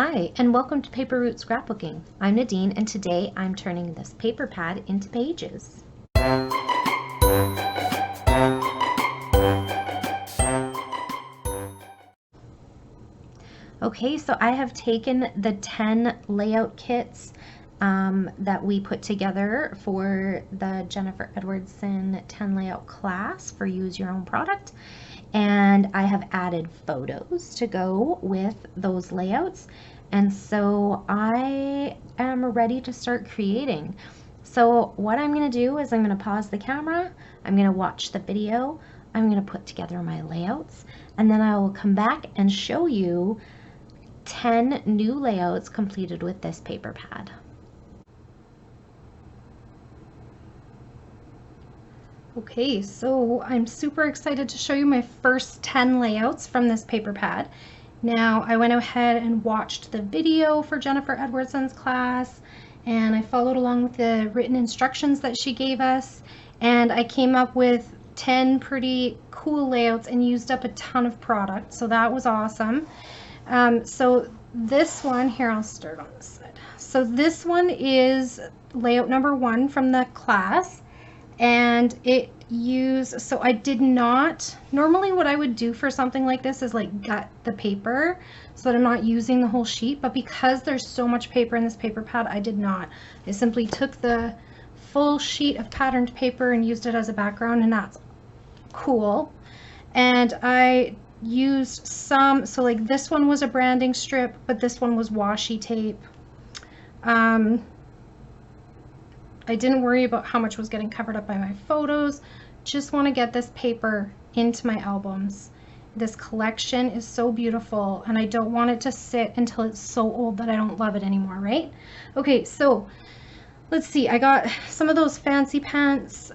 Hi, and welcome to Paper Root Scrapbooking. I'm Nadine, and today I'm turning this paper pad into pages. Okay, so I have taken the 10 layout kits that we put together for the Jennifer Edwardson 10 layout class for Use Your Own Product, and I have added photos to go with those layouts, and so I am ready to start creating. So what I'm going to do is I'm going to pause the camera, I'm going to watch the video, I'm going to put together my layouts, and then I will come back and show you 10 new layouts completed with this paper pad. Okay, so I'm super excited to show you my first 10 layouts from this paper pad. Now, I went ahead and watched the video for Jennifer Edwardson's class, and I followed along with the written instructions that she gave us, and I came up with 10 pretty cool layouts and used up a ton of product, so that was awesome. So this one, here I'll start on this side. So this one is layout number 1 from the class, and so I did not, normally what I would do for something like this is like gut the paper so that I'm not using the whole sheet, but because there's so much paper in this paper pad, I did not. I simply took the full sheet of patterned paper and used it as a background, and that's cool. And I used some, so like this one was a branding strip, but this one was washi tape. I didn't worry about how much was getting covered up by my photos. Just want to get this paper into my albums. This collection is so beautiful, and I don't want it to sit until it's so old that I don't love it anymore, right? Okay, so let's see. I got some of those fancy pants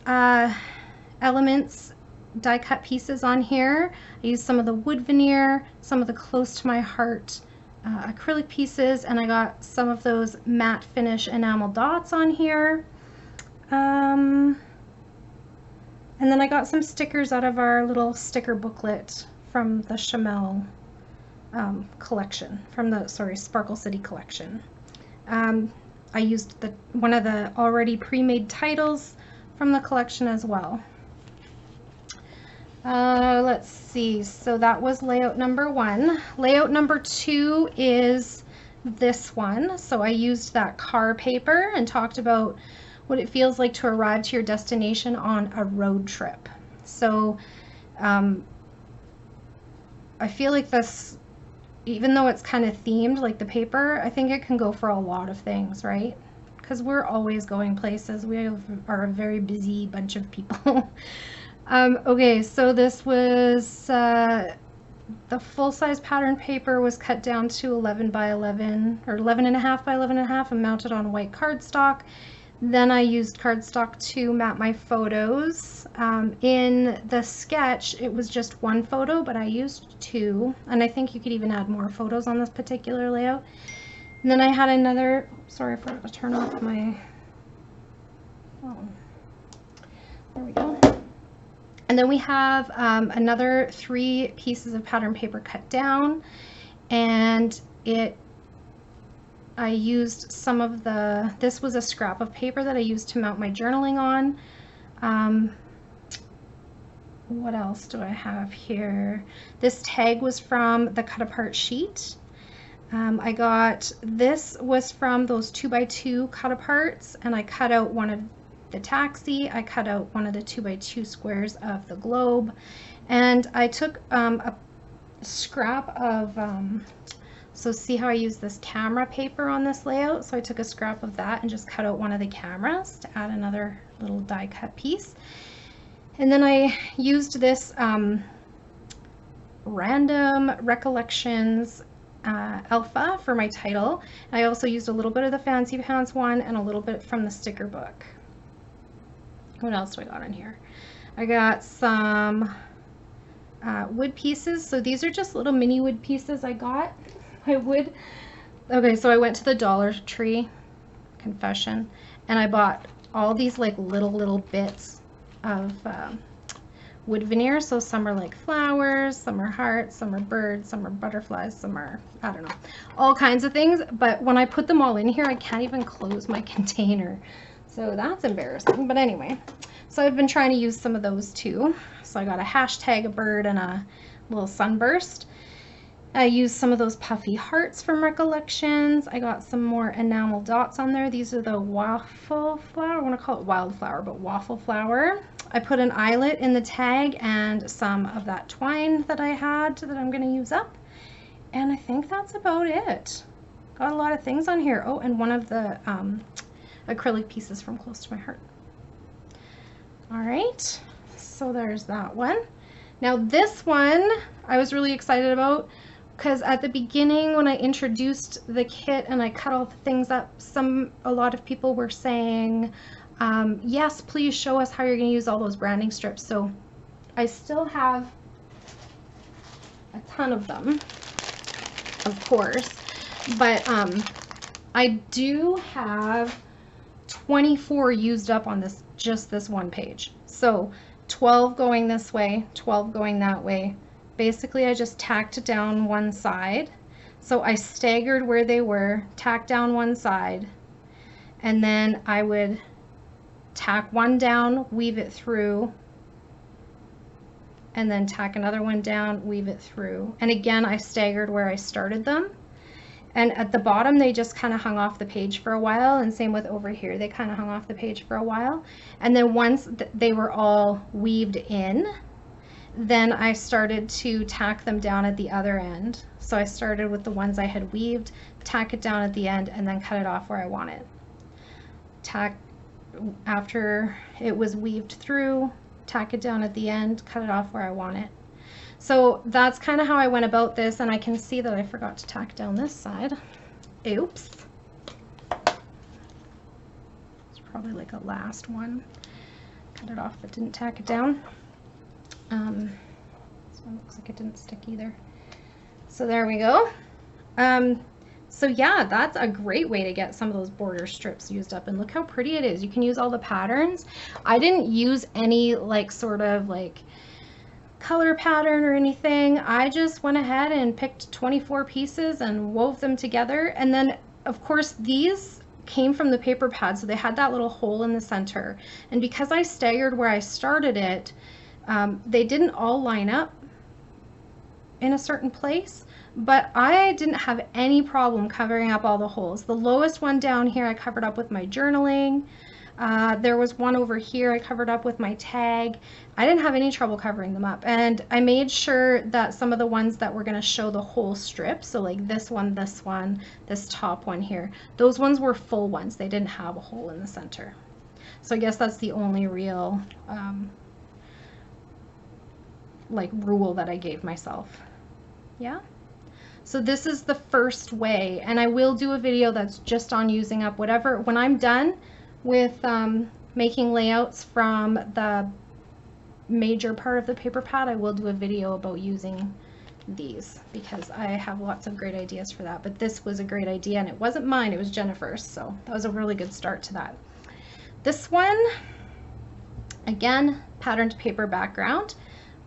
elements, die cut pieces on here. I used some of the wood veneer, some of the close to my heart acrylic pieces, and I got some of those matte finish enamel dots on here. And then I got some stickers out of our little sticker booklet from the Chamel collection, from the, Sparkle City collection. I used one of the already pre-made titles from the collection as well. Let's see, so that was layout number 1. Layout number 2 is this one. So I used that car paper and talked about what it feels like to arrive to your destination on a road trip. So I feel like this, even though it's kind of themed like the paper, I think it can go for a lot of things, right? Because we're always going places. We are a very busy bunch of people. Okay, so this was the full-size pattern paper was cut down to 11 by 11 or 11.5 by 11.5 and mounted on white cardstock. Then I used cardstock to map my photos. In the sketch, it was just one photo, but I used 2, and I think you could even add more photos on this particular layout. And then I had another, sorry, I forgot to turn off my, there we go. And then we have another 3 pieces of pattern paper cut down, and I used some of this was a scrap of paper that I used to mount my journaling on. What else do I have here? This tag was from the cut apart sheet. This was from those 2x2 cut aparts, and I cut out one of the taxi, I cut out one of the 2x2 squares of the globe, and I took a scrap of, so see how I use this camera paper on this layout? So I took a scrap of that and just cut out one of the cameras to add another little die cut piece. And then I used this Random Recollections Alpha for my title. I also used a little bit of the Fancy Pants one and a little bit from the sticker book. What else do I got on here? I got some wood pieces. So these are just little mini wood pieces I got. Okay, so I went to the Dollar Tree, confession, and I bought all these like little bits of wood veneer. So some are like flowers, some are hearts, some are birds, some are butterflies, some are, I don't know, all kinds of things. But when I put them all in here, I can't even close my container. So that's embarrassing. But anyway, so I've been trying to use some of those too. So I got a hashtag, a bird, and a little sunburst. I used some of those puffy hearts from Recollections. I got some more enamel dots on there. These are the waffle flower. I want to call it wildflower, but waffle flower. I put an eyelet in the tag and some of that twine that I had that I'm going to use up. And I think that's about it. Got a lot of things on here. Oh, and one of the acrylic pieces from Close to My Heart. All right, so there's that one. Now this one I was really excited about, because at the beginning when I introduced the kit and I cut all the things up, a lot of people were saying, yes, please show us how you're going to use all those branding strips. So I still have a ton of them, of course, but I do have 24 used up on just this one page. So 12 going this way, 12 going that way. Basically, I just tacked down one side. So I staggered where they were, tack down one side, and then I would tack one down, weave it through, and then tack another one down, weave it through. And again, I staggered where I started them. And at the bottom, they just kind of hung off the page for a while, and same with over here, they kind of hung off the page for a while. And then once they were all weaved in, then I started to tack them down at the other end. So I started with the ones I had weaved, tack it down at the end, and then cut it off where I want it. Tack, after it was weaved through, tack it down at the end, cut it off where I want it. So that's kind of how I went about this, and I can see that I forgot to tack down this side. Oops. It's probably like a last one. Cut it off but didn't tack it down. This one looks like it didn't stick either. So there we go. So yeah, that's a great way to get some of those border strips used up, and look how pretty it is. You can use all the patterns. I didn't use any like sort of like color pattern or anything. I just went ahead and picked 24 pieces and wove them together. And then of course these came from the paper pad, so they had that little hole in the center. And because I staggered where I started it, they didn't all line up in a certain place, but I didn't have any problem covering up all the holes. The lowest one down here I covered up with my journaling. There was one over here I covered up with my tag. I didn't have any trouble covering them up, and I made sure that some of the ones that were going to show the whole strip, so like this one, this top one here, those ones were full ones. They didn't have a hole in the center. So I guess that's the only real like rule that I gave myself. Yeah. So this is the first way, and I will do a video that's just on using up whatever. When I'm done with making layouts from the major part of the paper pad, I will do a video about using these, because I have lots of great ideas for that. But this was a great idea, and it wasn't mine, it was Jennifer's, so that was a really good start to that. This one, again, patterned paper background.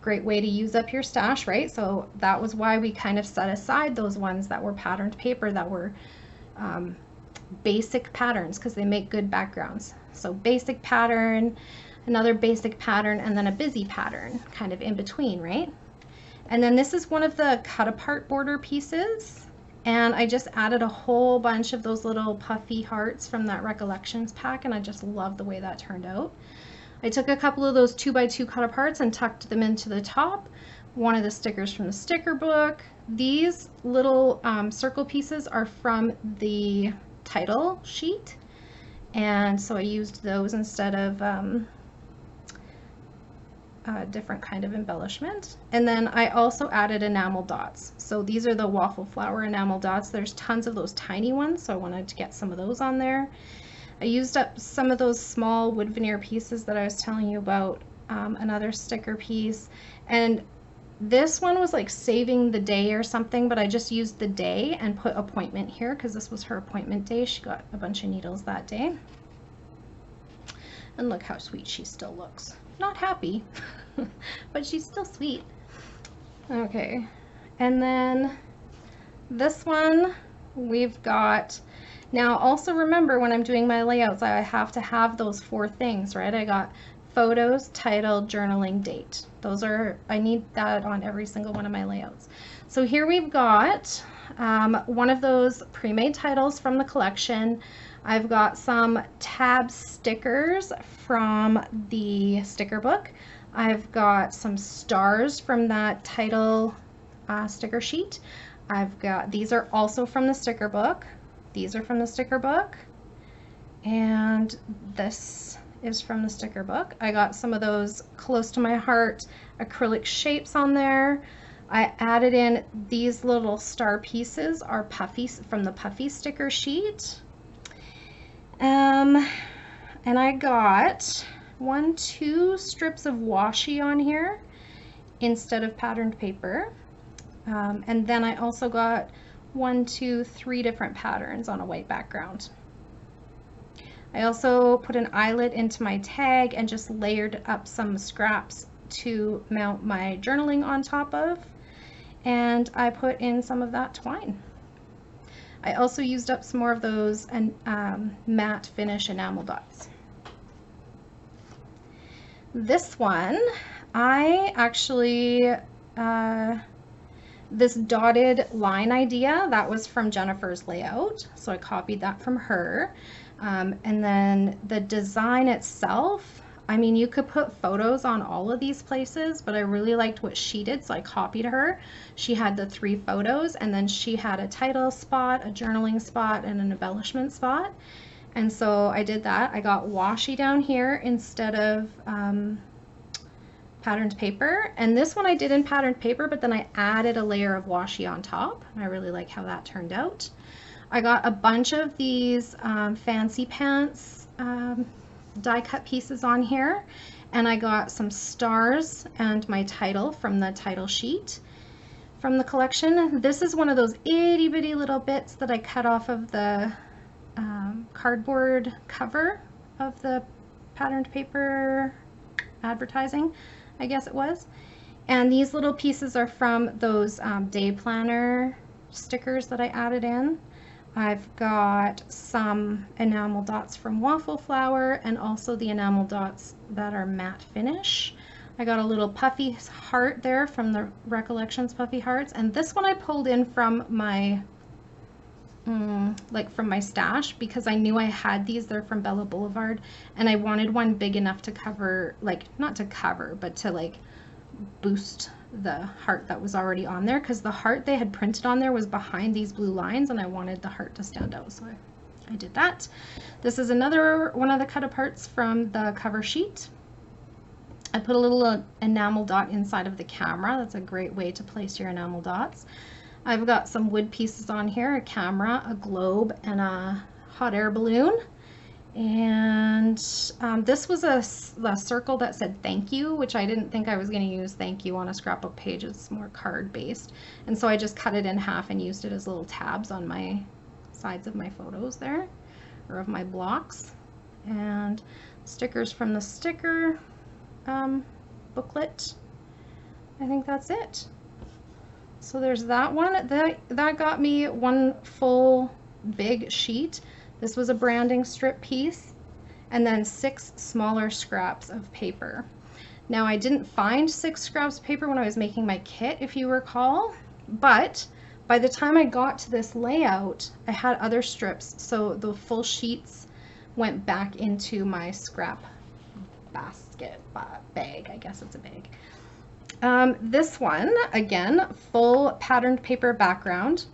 Great way to use up your stash, right? So that was why we kind of set aside those ones that were patterned paper, that were basic patterns, because they make good backgrounds. So basic pattern, another basic pattern, and then a busy pattern kind of in between, right? And then this is one of the cut apart border pieces, and I just added a whole bunch of those little puffy hearts from that Recollections pack, and I just love the way that turned out. I took a couple of those 2x2 cut aparts and tucked them into the top. One of the stickers from the sticker book. These little circle pieces are from the title sheet, and so I used those instead of a different kind of embellishment. And then I also added enamel dots. So these are the waffle flower enamel dots. There's tons of those tiny ones, so I wanted to get some of those on there. I used up some of those small wood veneer pieces that I was telling you about, another sticker piece, and this one was like saving the day or something, but I just used the day and put appointment here because this was her appointment day. She got a bunch of needles that day. And look how sweet she still looks. not happy, but she's still sweet. Okay, and then this one we've got, now also remember when I'm doing my layouts, I have to have those 4 things, right? I got photos, title, journaling, date. Those are, I need that on every single one of my layouts. So here we've got one of those pre-made titles from the collection. I've got some tab stickers from the sticker book. I've got some stars from that title sticker sheet. I've got, these are also from the sticker book. These are from the sticker book. And this is from the sticker book. I got some of those close to my heart acrylic shapes on there. I added in these little star pieces are puffy from the puffy sticker sheet. And I got 2 strips of washi on here instead of patterned paper. And then I also got 3 different patterns on a white background. I also put an eyelet into my tag and just layered up some scraps to mount my journaling on top of. And I put in some of that twine. I also used up some more of those matte finish enamel dots. This one, I actually, this dotted line idea, that was from Jennifer's layout. So I copied that from her. And then the design itself, I mean, you could put photos on all of these places, but I really liked what she did, so I copied her. She had the 3 photos, and then she had a title spot, a journaling spot, and an embellishment spot. And so I did that. I got washi down here instead of patterned paper. And this one I did in patterned paper, but then I added a layer of washi on top. I really like how that turned out. I got a bunch of these fancy pants die cut pieces on here, and I got some stars and my title from the title sheet from the collection. This is one of those itty bitty little bits that I cut off of the cardboard cover of the patterned paper advertising, I guess it was. And these little pieces are from those day planner stickers that I added in. I've got some enamel dots from Waffle Flower and also the enamel dots that are matte finish. I got a little puffy heart there from the Recollections Puffy Hearts, and this one I pulled in from my from my stash because I knew I had these. They're from Bella Boulevard, and I wanted one big enough to cover, like, not to cover, but to like boost the heart that was already on there, because the heart they had printed on there was behind these blue lines and I wanted the heart to stand out, so I did that. This is another one of the cut aparts from the cover sheet. I put a little enamel dot inside of the camera. That's a great way to place your enamel dots. I've got some wood pieces on here, a camera, a globe, and a hot air balloon. And this was a circle that said thank you, which I didn't think I was going to use thank you on a scrapbook page. It's more card based. And so I just cut it in half and used it as little tabs on my sides of my photos there, or of my blocks. And stickers from the sticker booklet. I think that's it. So there's that one. That got me one full big sheet. This was a branding strip piece, and then 6 smaller scraps of paper. Now I didn't find 6 scraps of paper when I was making my kit, if you recall, but by the time I got to this layout, I had other strips, so the full sheets went back into my scrap basket, bag, I guess it's a bag. This one, again, full patterned paper background.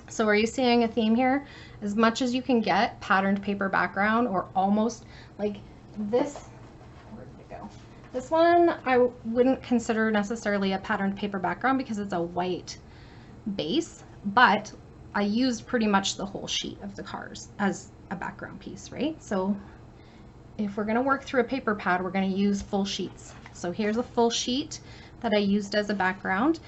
So are you seeing a theme here? As much as you can get patterned paper background, or almost like this. Where did it go? This one I wouldn't consider necessarily a patterned paper background because it's a white base, but I used pretty much the whole sheet of the cars as a background piece, right? So if we're going to work through a paper pad, we're going to use full sheets. So here's a full sheet that I used as a background.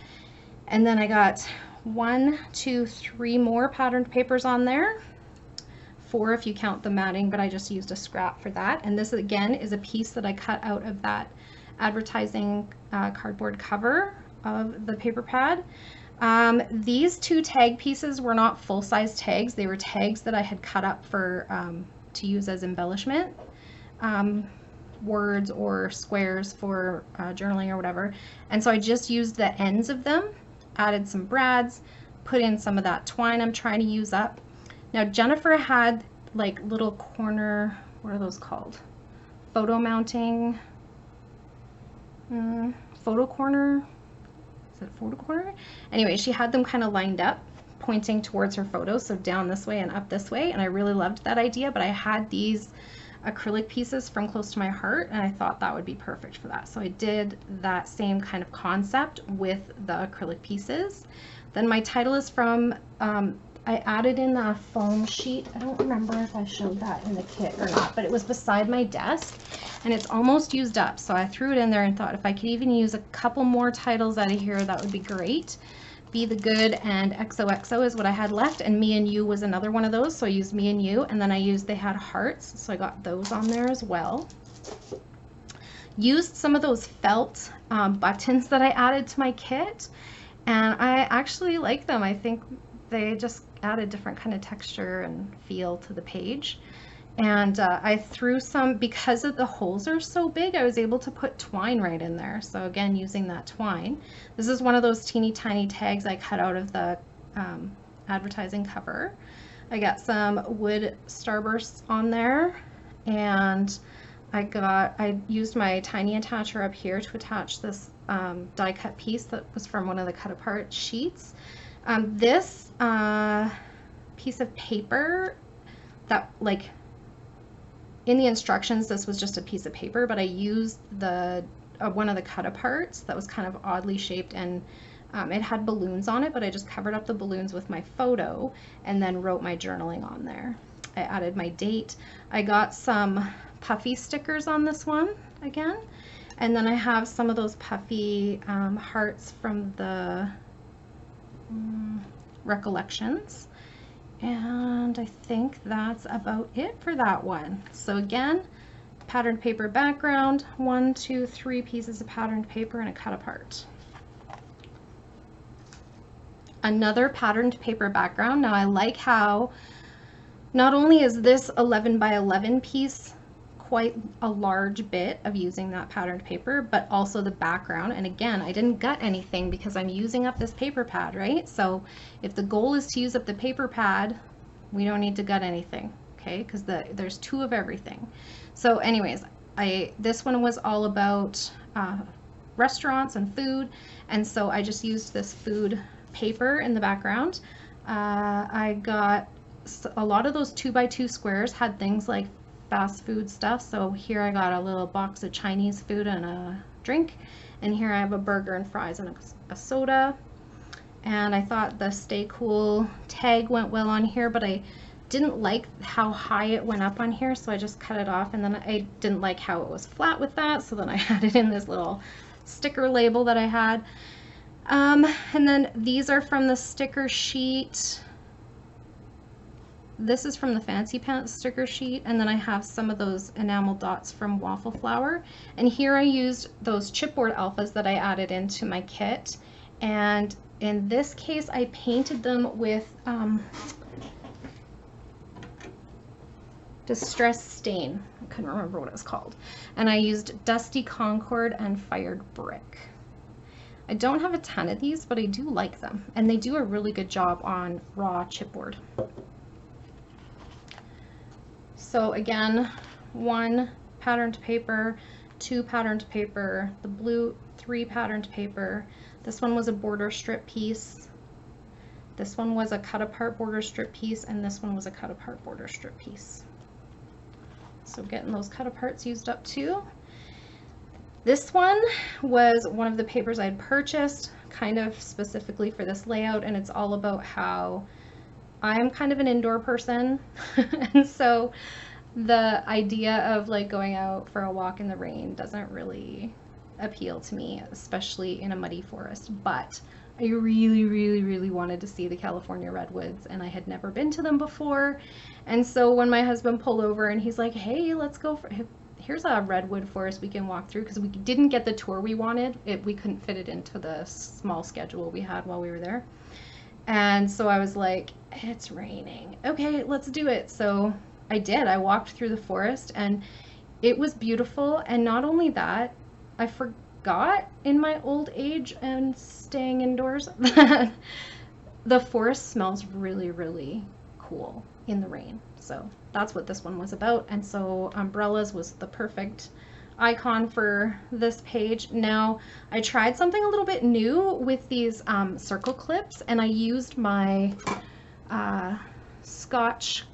And then I got 1, 2, 3 more patterned papers on there. 4 if you count the matting, but I just used a scrap for that. And this again is a piece that I cut out of that advertising cardboard cover of the paper pad. These 2 tag pieces were not full-size tags. They were tags that I had cut up for to use as embellishment, words or squares for journaling or whatever. And so I just used the ends of them, added some brads, put in some of that twine I'm trying to use up. Now Jennifer had like little corner, what are those called? Photo mounting, photo corner. Is it photo corner? Anyway, she had them kind of lined up, pointing towards her photos, so down this way and up this way, and I really loved that idea, but I had these acrylic pieces from Close to My Heart, and I thought that would be perfect for that. So I did that same kind of concept with the acrylic pieces. Then my title is from, I added in a foam sheet. I don't remember if I showed that in the kit or not, but it was beside my desk and it's almost used up. So I threw it in there and thought if I could even use a couple more titles out of here, that would be great. Be the Good and XOXO is what I had left, and Me and You was another one of those, so I used Me and You, and then they had hearts, so I got those on there as well. Used some of those felt buttons that I added to my kit, and I actually like them. I think they just add a different kind of texture and feel to the page. And I threw some, because of the holes are so big, I was able to put twine right in there. So again, using that twine. This is one of those teeny tiny tags I cut out of the advertising cover. I got some wood starbursts on there, and I used my tiny attacher up here to attach this die cut piece that was from one of the cut apart sheets. This piece of paper that, like, in the instructions, this was just a piece of paper, but I used the one of the cut aparts that was kind of oddly shaped, and it had balloons on it, but I just covered up the balloons with my photo and then wrote my journaling on there. I added my date. I got some puffy stickers on this one again, and then I have some of those puffy hearts from the Recollections. And I think that's about it for that one. So again, patterned paper background, 1, 2, 3 pieces of patterned paper and a cut apart. Another patterned paper background. Now I like how not only is this 11 by 11 piece quite a large bit of using that patterned paper, but also the background. And again, I didn't gut anything because I'm using up this paper pad, right? So if the goal is to use up the paper pad, we don't need to gut anything, okay? Because there's 2 of everything. So anyways, this one was all about restaurants and food, and so I just used this food paper in the background. I got a lot of those 2x2 squares had things like fast food stuff. So here I got a little box of Chinese food and a drink, and here I have a burger and fries and a soda. And I thought the Stay Cool tag went well on here, but I didn't like how high it went up on here, so I just cut it off. And then I didn't like how it was flat with that, so then I added in this little sticker label that I had. And then these are from the sticker sheet. This is from the Fancy Pants sticker sheet, and then I have some of those enamel dots from Waffle Flower. And here I used those chipboard alphas that I added into my kit, and in this case I painted them with Distress Stain. I couldn't remember what it was called. And I used Dusty Concord and Fired Brick. I don't have a ton of these, but I do like them, and they do a really good job on raw chipboard. So again, 1 patterned paper, 2 patterned paper, the blue 3 patterned paper. This one was a border strip piece. This one was a cut apart border strip piece, and this one was a cut apart border strip piece. So getting those cut aparts used up too. This one was one of the papers I had purchased kind of specifically for this layout, and it's all about how I'm kind of an indoor person, and so the idea of like going out for a walk in the rain doesn't really appeal to me, especially in a muddy forest, but I really, really, really wanted to see the California redwoods, and I had never been to them before. And so when my husband pulled over and he's like, hey, let's go for, here's a redwood forest we can walk through, because we didn't get the tour we wanted. We couldn't fit it into the small schedule we had while we were there. And so I was like, it's raining. Okay, let's do it. So I did. I walked through the forest and it was beautiful. And not only that, I forgot in my old age and staying indoors that the forest smells really, really cool in the rain. So that's what this one was about. And so umbrellas was the perfect icon for this page. Now I tried something a little bit new with these circle clips, and I used my Scotch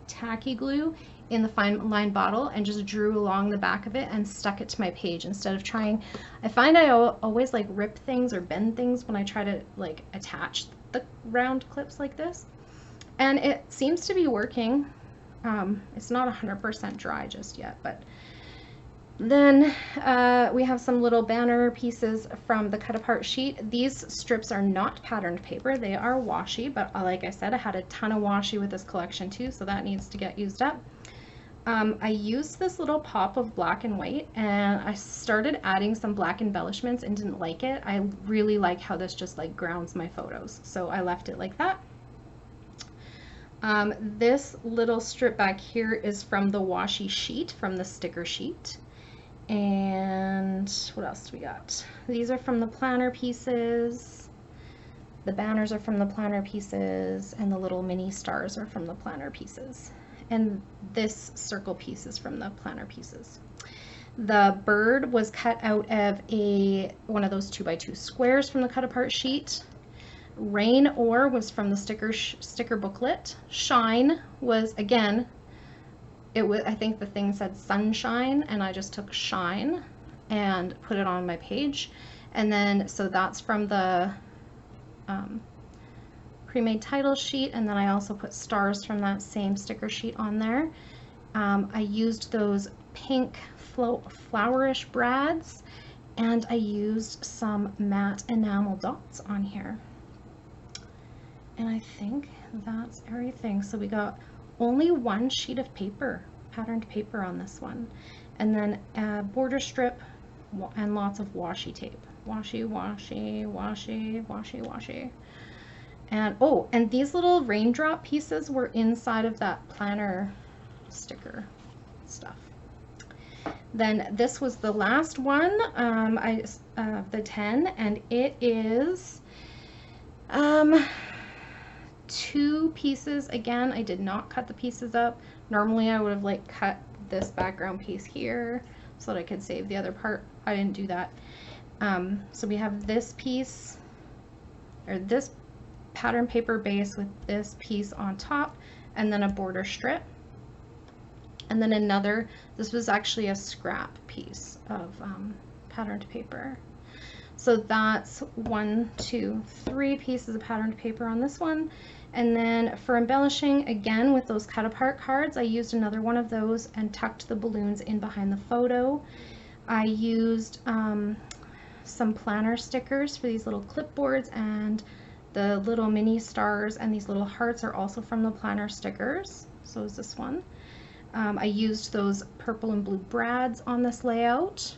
tacky glue in the fine line bottle and just drew along the back of it and stuck it to my page instead of trying. I find I always like rip things or bend things when I try to like attach the round clips like this, and it seems to be working. It's not 100% dry just yet, but then we have some little banner pieces from the cut apart sheet. These strips are not patterned paper, they are washi, but like I said, I had a ton of washi with this collection too, so that needs to get used up. I used this little pop of black and white, and I started adding some black embellishments and didn't like it. I really like how this just like grounds my photos, so I left it like that. This little strip back here is from the washi sheet, from the sticker sheet. And what else do we got? These are from the planner pieces. The banners are from the planner pieces, and the little mini stars are from the planner pieces. And this circle piece is from the planner pieces. The bird was cut out of one of those 2x2 squares from the cut apart sheet. Rain or was from the sticker booklet. Shine was, again, I think the thing said sunshine, and I just took shine and put it on my page. And then, so that's from the pre-made title sheet, and then I also put stars from that same sticker sheet on there. I used those pink flowerish brads, and I used some matte enamel dots on here. And I think that's everything. So we got only one sheet of paper, patterned paper on this one, and then a border strip and lots of washi tape. Washi, washi, washi, washi, washi. And oh, and these little raindrop pieces were inside of that planner sticker stuff. Then this was the last one, the 10, and it is 2 pieces. Again, I did not cut the pieces up. Normally I would have like cut this background piece here so that I could save the other part. I didn't do that. So we have this piece, or this pattern paper base with this piece on top, and then a border strip, and then another, this was actually a scrap piece of patterned paper. So that's 1, 2, 3 pieces of patterned paper on this one. And then for embellishing, again with those cut apart cards, I used another one of those and tucked the balloons in behind the photo. I used some planner stickers for these little clipboards, and the little mini stars and these little hearts are also from the planner stickers. So is this one. I used those purple and blue brads on this layout.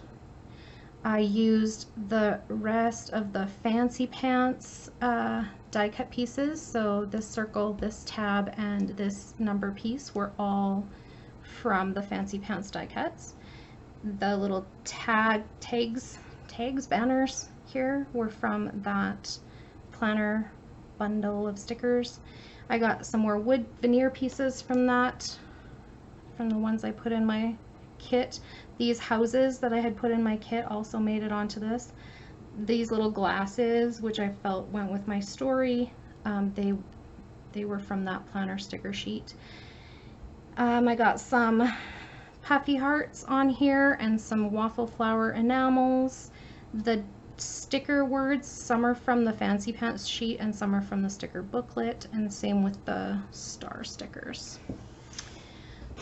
I used the rest of the Fancy Pants die cut pieces. So this circle, this tab, and this number piece were all from the Fancy Pants die cuts. The little tags, banners here were from that planner bundle of stickers. I got some more wood veneer pieces from that, from the ones I put in my kit. These houses that I had put in my kit also made it onto this. These little glasses, which I felt went with my story, they were from that planner sticker sheet. I got some puffy hearts on here and some waffle flower enamels. The sticker words, some are from the Fancy Pants sheet and some are from the sticker booklet, and same with the star stickers.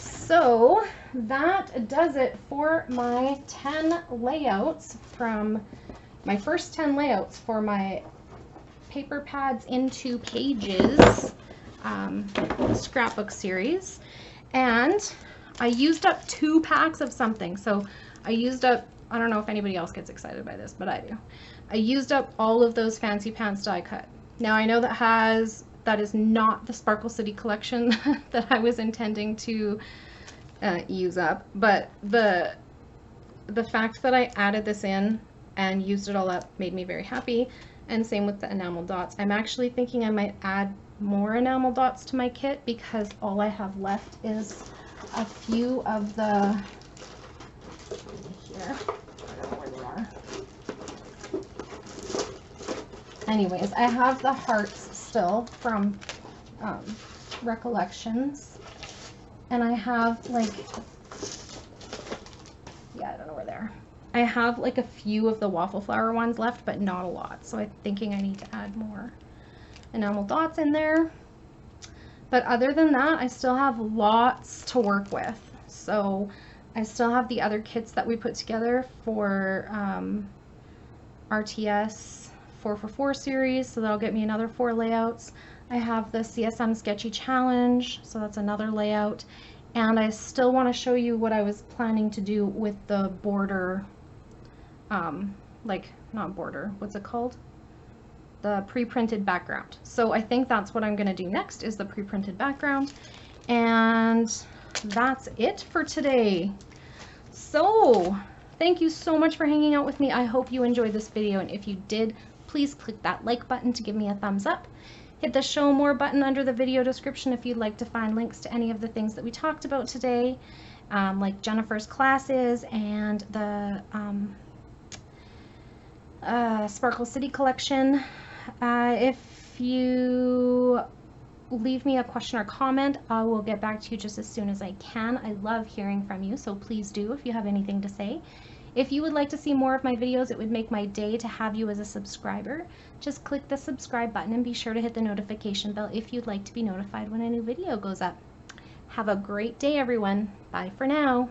So that does it for my 10 layouts from my first 10 layouts for my Paper Pads into Pages scrapbook series. And I used up 2 packs of something. So I used up, I don't know if anybody else gets excited by this, but I do. I used up all of those Fancy Pants die cut. Now I know that is not the Sparkle City collection that I was intending to use up, but the fact that I added this in and used it all up made me very happy. And same with the enamel dots. I'm actually thinking I might add more enamel dots to my kit because all I have left is a few of the, here, I don't know where they are. Anyways, I have the hearts still from Recollections, and I have like, yeah, I don't know where they are. I have like a few of the waffle flower ones left, but not a lot, so I'm thinking I need to add more enamel dots in there. But other than that, I still have lots to work with. So I still have the other kits that we put together for RTS 4for4 series, so that'll get me another 4 layouts. I have the CSM Sketchy Challenge, so that's another layout. And I still want to show you what I was planning to do with the border, like, not border, what's it called? The pre-printed background. So I think that's what I'm going to do next, is the pre-printed background. And that's it for today. So thank you so much for hanging out with me. I hope you enjoyed this video, and if you did, please click that like button to give me a thumbs up. Hit the show more button under the video description if you'd like to find links to any of the things that we talked about today, like Jennifer's classes and the Sparkle City collection. If you leave me a question or comment, I will get back to you just as soon as I can. I love hearing from you, so please do if you have anything to say. If you would like to see more of my videos, it would make my day to have you as a subscriber. Just click the subscribe button and be sure to hit the notification bell if you'd like to be notified when a new video goes up. Have a great day, everyone. Bye for now.